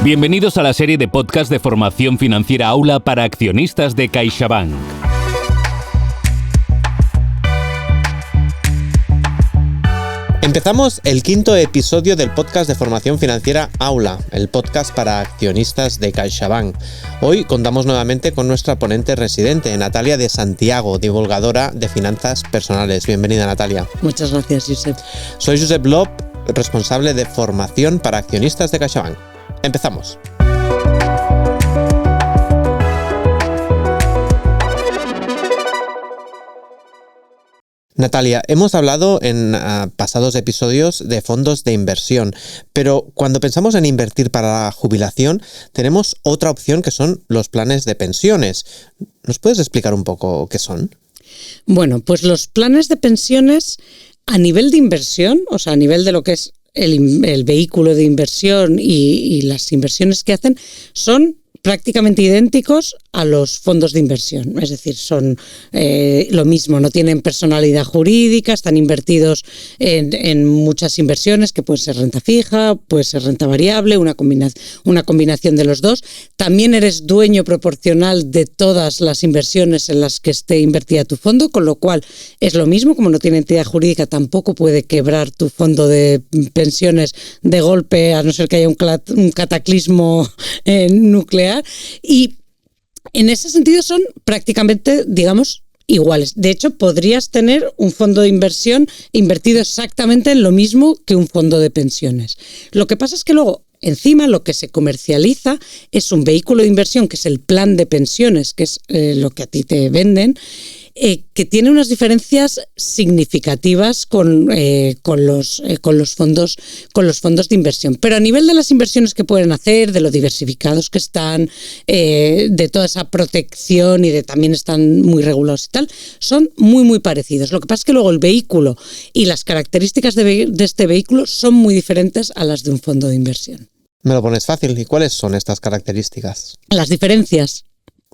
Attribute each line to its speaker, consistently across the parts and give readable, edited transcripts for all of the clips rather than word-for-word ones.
Speaker 1: Bienvenidos a la serie de podcast de formación financiera Aula para accionistas de CaixaBank.
Speaker 2: Empezamos el 5º episodio del podcast de formación financiera Aula, el podcast para accionistas de CaixaBank. Hoy contamos nuevamente con nuestra ponente residente, Natalia de Santiago, divulgadora de finanzas personales. Bienvenida, Natalia.
Speaker 3: Muchas gracias, Josep.
Speaker 2: Soy Josep Lop, responsable de formación para accionistas de CaixaBank. Empezamos. Natalia, hemos hablado en pasados episodios de fondos de inversión, pero cuando pensamos en invertir para la jubilación, tenemos otra opción que son los planes de pensiones. ¿Nos puedes explicar un poco qué son?
Speaker 3: Bueno, pues los planes de pensiones a nivel de inversión, o sea, a nivel de lo que es el vehículo de inversión y las inversiones que hacen, son prácticamente idénticos a los fondos de inversión, es decir, son lo mismo, no tienen personalidad jurídica, están invertidos en muchas inversiones que pueden ser renta fija, puede ser renta variable, una combinación de los dos. También eres dueño proporcional de todas las inversiones en las que esté invertida tu fondo, con lo cual es lo mismo, como no tiene entidad jurídica, tampoco puede quebrar tu fondo de pensiones de golpe, a no ser que haya un cataclismo nuclear. Y en ese sentido son prácticamente, digamos, iguales. De hecho, podrías tener un fondo de inversión invertido exactamente en lo mismo que un fondo de pensiones. Lo que pasa es que luego, encima, lo que se comercializa es un vehículo de inversión, que es el plan de pensiones, que es lo que a ti te venden, que tiene unas diferencias significativas con los fondos de inversión. Pero a nivel de las inversiones que pueden hacer, de lo diversificados que están, de toda esa protección y de también están muy regulados y tal, son muy, muy parecidos. Lo que pasa es que luego el vehículo y las características de este vehículo son muy diferentes a las de un fondo de inversión.
Speaker 2: Me lo pones fácil. ¿Y cuáles son estas características?
Speaker 3: Las diferencias.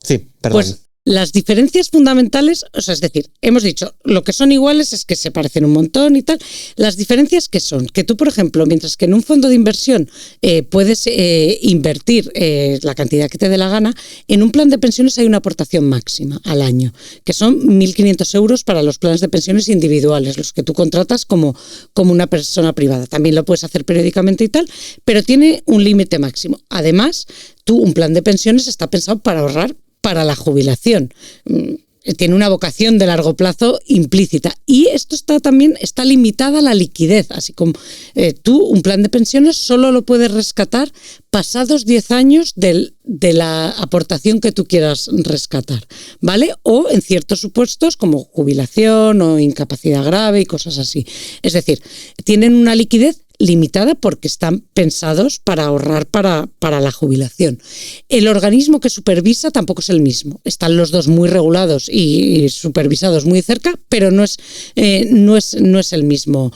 Speaker 2: Sí, perdón.
Speaker 3: Pues las diferencias fundamentales, o sea, es decir, hemos dicho, lo que son iguales es que se parecen un montón y tal. Las diferencias que son, que tú, por ejemplo, mientras que en un fondo de inversión puedes invertir la cantidad que te dé la gana, en un plan de pensiones hay una aportación máxima al año, que son 1.500 euros para los planes de pensiones individuales, los que tú contratas como una persona privada. También lo puedes hacer periódicamente y tal, pero tiene un límite máximo. Además, un plan de pensiones está pensado para ahorrar para la jubilación. Tiene una vocación de largo plazo implícita. Y esto está limitada a la liquidez. Así como un plan de pensiones solo lo puedes rescatar pasados 10 años de la aportación que tú quieras rescatar, ¿vale? O en ciertos supuestos como jubilación o incapacidad grave y cosas así. Es decir, tienen una liquidez limitada porque están pensados para ahorrar para la jubilación. El organismo que supervisa tampoco es el mismo. Están los dos muy regulados y supervisados muy cerca, pero no es el mismo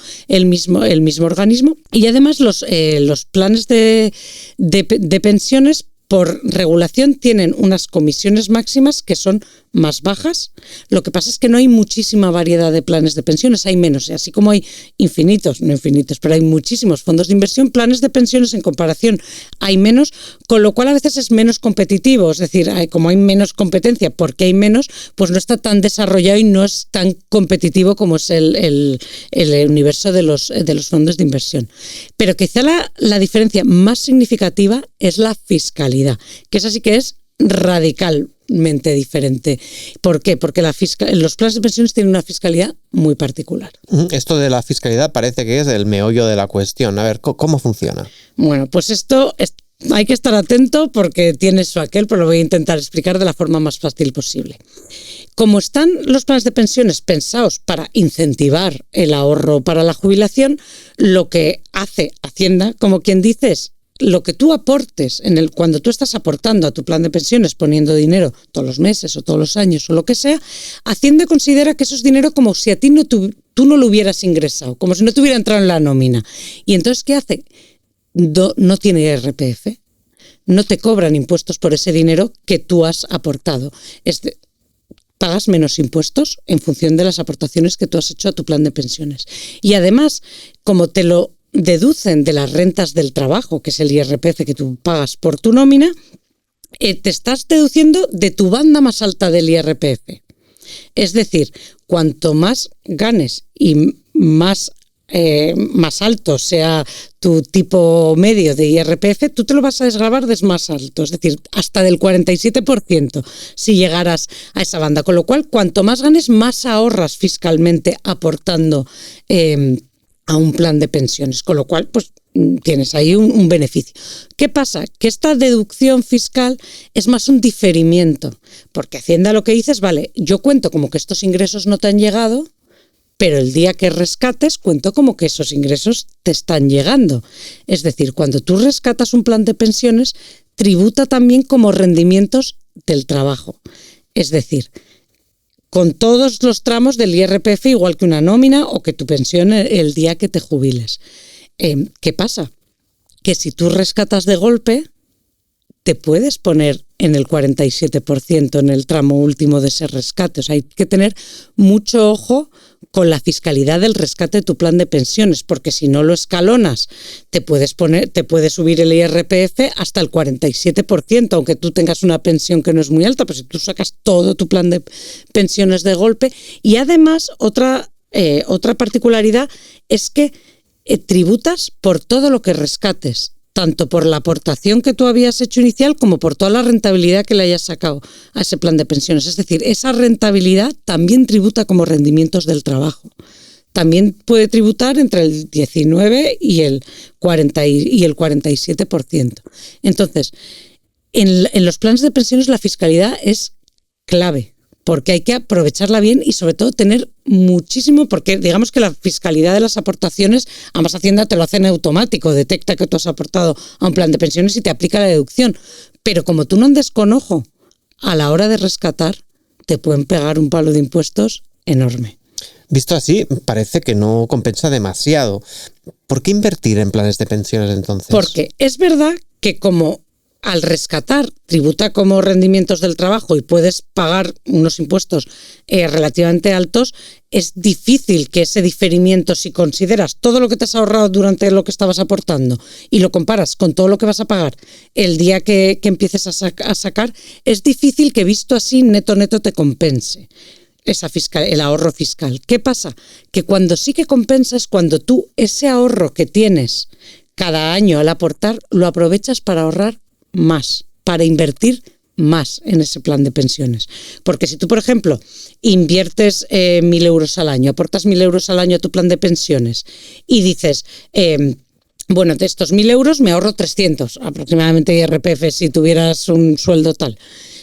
Speaker 3: organismo. Y además los planes de pensiones por regulación tienen unas comisiones máximas que son más bajas. Lo que pasa es que no hay muchísima variedad de planes de pensiones, hay menos. Así como hay no infinitos, pero hay muchísimos fondos de inversión, planes de pensiones en comparación hay menos, con lo cual a veces es menos competitivo. Es decir, como hay menos competencia porque hay menos, pues no está tan desarrollado y no es tan competitivo como es el universo de los fondos de inversión. Pero quizá la diferencia más significativa es la fiscalidad, que esa sí que es radicalmente diferente. ¿Por qué? Porque los planes de pensiones tienen una fiscalidad muy particular.
Speaker 2: Esto de la fiscalidad parece que es el meollo de la cuestión. A ver, ¿cómo funciona?
Speaker 3: Bueno, pues esto hay que estar atento porque tiene eso aquel, pero lo voy a intentar explicar de la forma más fácil posible. Como están los planes de pensiones pensados para incentivar el ahorro para la jubilación, lo que hace Hacienda, como quien dice, es lo que tú aportes cuando tú estás aportando a tu plan de pensiones, poniendo dinero todos los meses o todos los años o lo que sea, Hacienda considera que eso es dinero como si a ti tú no lo hubieras ingresado, como si no te hubiera entrado en la nómina. Y entonces, ¿qué hace? No tiene IRPF, no te cobran impuestos por ese dinero que tú has aportado. Pagas menos impuestos en función de las aportaciones que tú has hecho a tu plan de pensiones. Y además, como te lo deducen de las rentas del trabajo, que es el IRPF que tú pagas por tu nómina, te estás deduciendo de tu banda más alta del IRPF. Es decir, cuanto más ganes y más alto sea tu tipo medio de IRPF, tú te lo vas a desgravar de más alto, es decir, hasta del 47% si llegaras a esa banda. Con lo cual, cuanto más ganes, más ahorras fiscalmente aportando a un plan de pensiones. Con lo cual, pues tienes ahí un beneficio. ¿Qué pasa? Que esta deducción fiscal es más un diferimiento, porque Hacienda lo que dice es, vale, yo cuento como que estos ingresos no te han llegado, pero el día que rescates cuento como que esos ingresos te están llegando. Es decir, cuando tú rescatas un plan de pensiones, tributa también como rendimientos del trabajo. Es decir, con todos los tramos del IRPF, igual que una nómina o que tu pensión el día que te jubiles. ¿Qué pasa? Que si tú rescatas de golpe, te puedes poner en el 47% en el tramo último de ese rescate. O sea, hay que tener mucho ojo con la fiscalidad del rescate de tu plan de pensiones, porque si no lo escalonas, te puede subir el IRPF hasta el 47%, aunque tú tengas una pensión que no es muy alta, pero si tú sacas todo tu plan de pensiones de golpe. Y además, otra particularidad es que tributas por todo lo que rescates, tanto por la aportación que tú habías hecho inicial como por toda la rentabilidad que le hayas sacado a ese plan de pensiones. Es decir, esa rentabilidad también tributa como rendimientos del trabajo. También puede tributar entre el 19 y el 47%. Entonces, en los planes de pensiones la fiscalidad es clave, porque hay que aprovecharla bien y sobre todo tener muchísimo, porque digamos que la fiscalidad de las aportaciones, ambas Hacienda te lo hacen automático, detecta que tú has aportado a un plan de pensiones y te aplica la deducción. Pero como tú no andes con ojo a la hora de rescatar, te pueden pegar un palo de impuestos enorme.
Speaker 2: Visto así, parece que no compensa demasiado. ¿Por qué invertir en planes de pensiones entonces?
Speaker 3: Porque es verdad que como al rescatar tributa como rendimientos del trabajo y puedes pagar unos impuestos relativamente altos, es difícil que ese diferimiento, si consideras todo lo que te has ahorrado durante lo que estabas aportando y lo comparas con todo lo que vas a pagar el día que empieces a sacar, es difícil que visto así neto te compense el ahorro fiscal. ¿Qué pasa? Que cuando sí que compensa es cuando tú ese ahorro que tienes cada año al aportar lo aprovechas para ahorrar más, para invertir más en ese plan de pensiones. Porque si tú, por ejemplo, inviertes 1.000 euros al año, aportas 1.000 euros al año a tu plan de pensiones y dices, bueno, de estos 1.000 euros me ahorro 300 aproximadamente IRPF si tuvieras un sueldo tal.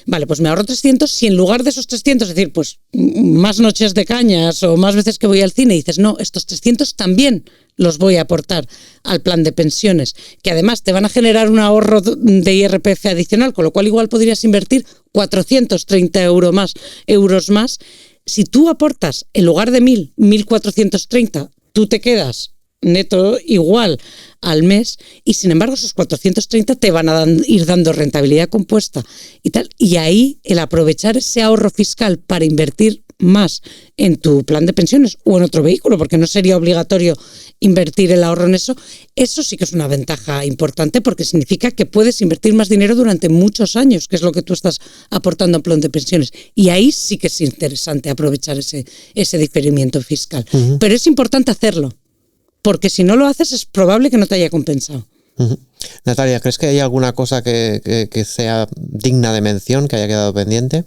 Speaker 3: Vale, pues me ahorro 300 si en lugar de esos 300, es decir, pues más noches de cañas o más veces que voy al cine, dices, no, estos 300 también los voy a aportar al plan de pensiones, que además te van a generar un ahorro de IRPF adicional, con lo cual igual podrías invertir 430 euros más. Si tú aportas, en lugar de 1.430, tú te quedas neto igual al mes y sin embargo esos 430 te van a ir dando rentabilidad compuesta y tal, y ahí el aprovechar ese ahorro fiscal para invertir más en tu plan de pensiones o en otro vehículo, porque no sería obligatorio invertir el ahorro en eso sí que es una ventaja importante, porque significa que puedes invertir más dinero durante muchos años, que es lo que tú estás aportando al plan de pensiones, y ahí sí que es interesante aprovechar ese diferimiento fiscal. Uh-huh. Pero es importante hacerlo, porque si no lo haces es probable que no te haya compensado.
Speaker 2: Uh-huh. Natalia, ¿crees que hay alguna cosa que sea digna de mención, que haya quedado pendiente?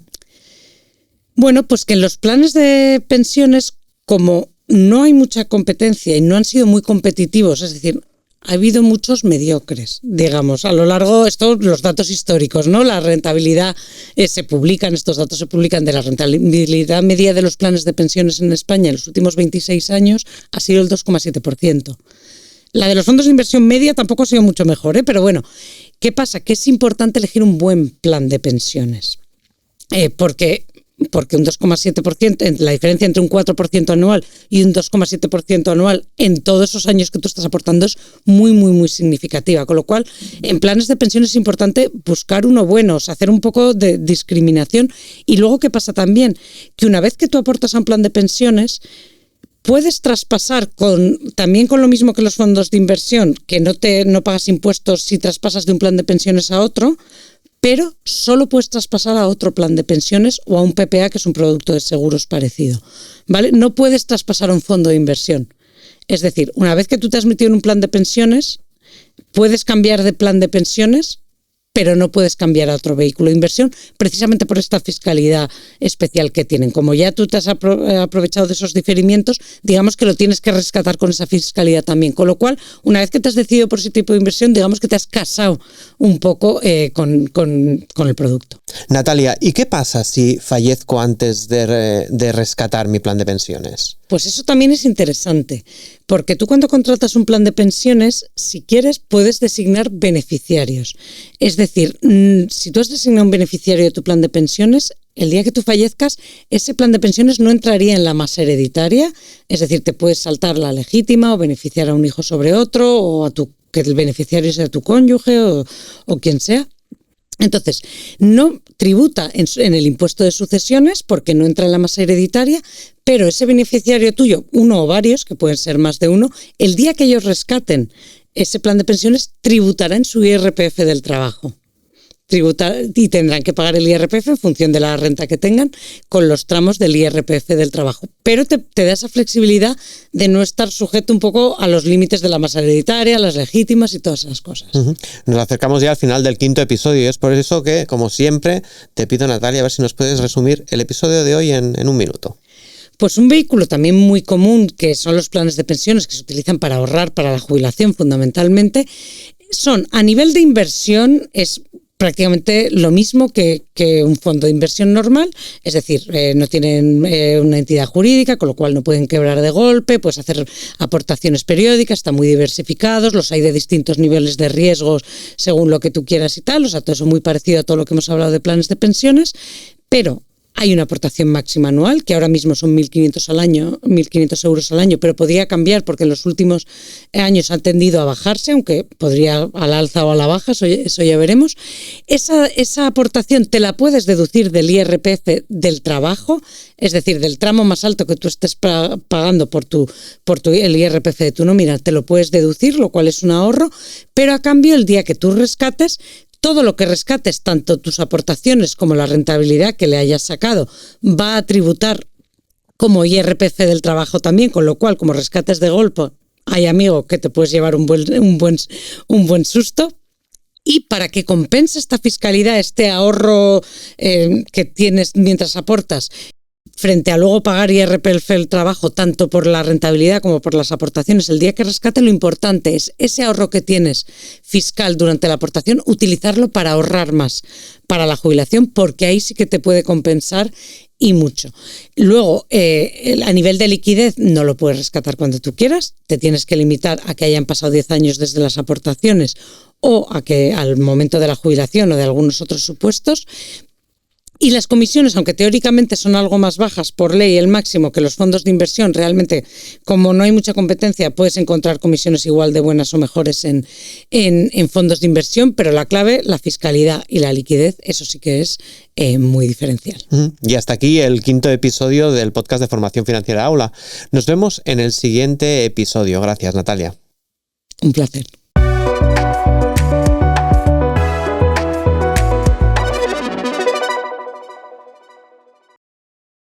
Speaker 3: Bueno, pues que en los planes de pensiones, como no hay mucha competencia y no han sido muy competitivos, es decir, ha habido muchos mediocres, digamos, a lo largo, los datos históricos, ¿no? La rentabilidad estos datos se publican de la rentabilidad media de los planes de pensiones en España en los últimos 26 años ha sido el 2,7%. La de los fondos de inversión media tampoco ha sido mucho mejor, pero bueno, ¿qué pasa? Que es importante elegir un buen plan de pensiones, porque un 2,7%, la diferencia entre un 4% anual y un 2,7% anual en todos esos años que tú estás aportando es muy, muy, muy significativa. Con lo cual, en planes de pensiones es importante buscar uno bueno, o sea, hacer un poco de discriminación. Y luego, ¿qué pasa también? Que una vez que tú aportas a un plan de pensiones, Puedes traspasar también con lo mismo que los fondos de inversión, que no pagas impuestos si traspasas de un plan de pensiones a otro, pero solo puedes traspasar a otro plan de pensiones o a un PPA, que es un producto de seguros parecido, ¿vale? No puedes traspasar a un fondo de inversión. Es decir, una vez que tú te has metido en un plan de pensiones, puedes cambiar de plan de pensiones, pero no puedes cambiar a otro vehículo de inversión, precisamente por esta fiscalidad especial que tienen. Como ya tú te has aprovechado de esos diferimientos, digamos que lo tienes que rescatar con esa fiscalidad también. Con lo cual, una vez que te has decidido por ese tipo de inversión, digamos que te has casado un poco con el producto.
Speaker 2: Natalia, ¿y qué pasa si fallezco antes de rescatar mi plan de pensiones?
Speaker 3: Pues eso también es interesante, porque tú cuando contratas un plan de pensiones, si quieres, puedes designar beneficiarios. Es decir, si tú has designado un beneficiario de tu plan de pensiones, el día que tú fallezcas, ese plan de pensiones no entraría en la masa hereditaria, es decir, te puedes saltar la legítima o beneficiar a un hijo sobre otro, o que el beneficiario sea tu cónyuge o quien sea. Entonces, no tributa en el impuesto de sucesiones porque no entra en la masa hereditaria, pero ese beneficiario tuyo, uno o varios, que pueden ser más de uno, el día que ellos rescaten ese plan de pensiones, tributará en su IRPF del trabajo. Y tendrán que pagar el IRPF en función de la renta que tengan con los tramos del IRPF del trabajo. Pero te da esa flexibilidad de no estar sujeto un poco a los límites de la masa hereditaria, las legítimas y todas esas cosas.
Speaker 2: Uh-huh. Nos acercamos ya al final del 5º episodio y es por eso que, como siempre, te pido, Natalia, a ver si nos puedes resumir el episodio de hoy en un minuto.
Speaker 3: Pues un vehículo también muy común, que son los planes de pensiones que se utilizan para ahorrar para la jubilación fundamentalmente, son a nivel de inversión, es prácticamente lo mismo que un fondo de inversión normal, es decir, no tienen una entidad jurídica, con lo cual no pueden quebrar de golpe, puedes hacer aportaciones periódicas, están muy diversificados, los hay de distintos niveles de riesgos según lo que tú quieras y tal, o sea, todo eso muy parecido a todo lo que hemos hablado de planes de pensiones, pero hay una aportación máxima anual, que ahora mismo son 1.500 euros al año, pero podría cambiar porque en los últimos años ha tendido a bajarse, aunque podría a la alza o a la baja, eso ya veremos. Esa aportación te la puedes deducir del IRPF del trabajo, es decir, del tramo más alto que tú estés pagando por el IRPF de tu nómina, te lo puedes deducir, lo cual es un ahorro, pero a cambio el día que tú rescates, todo lo que rescates, tanto tus aportaciones como la rentabilidad que le hayas sacado, va a tributar como IRPF del trabajo también, con lo cual, como rescates de golpe, hay, amigo, que te puedes llevar un buen susto. Y para que compense esta fiscalidad, este ahorro que tienes mientras aportas, frente a luego pagar IRPF el trabajo, tanto por la rentabilidad como por las aportaciones, el día que rescate, lo importante es ese ahorro que tienes fiscal durante la aportación, utilizarlo para ahorrar más para la jubilación, porque ahí sí que te puede compensar y mucho. Luego, a nivel de liquidez, no lo puedes rescatar cuando tú quieras, te tienes que limitar a que hayan pasado 10 años desde las aportaciones o a que al momento de la jubilación o de algunos otros supuestos. Y las comisiones, aunque teóricamente son algo más bajas por ley, el máximo que los fondos de inversión, realmente, como no hay mucha competencia, puedes encontrar comisiones igual de buenas o mejores en fondos de inversión, pero la clave, la fiscalidad y la liquidez, eso sí que es muy diferencial.
Speaker 2: Y hasta aquí el 5º episodio del podcast de Formación Financiera Aula. Nos vemos en el siguiente episodio. Gracias, Natalia.
Speaker 3: Un placer.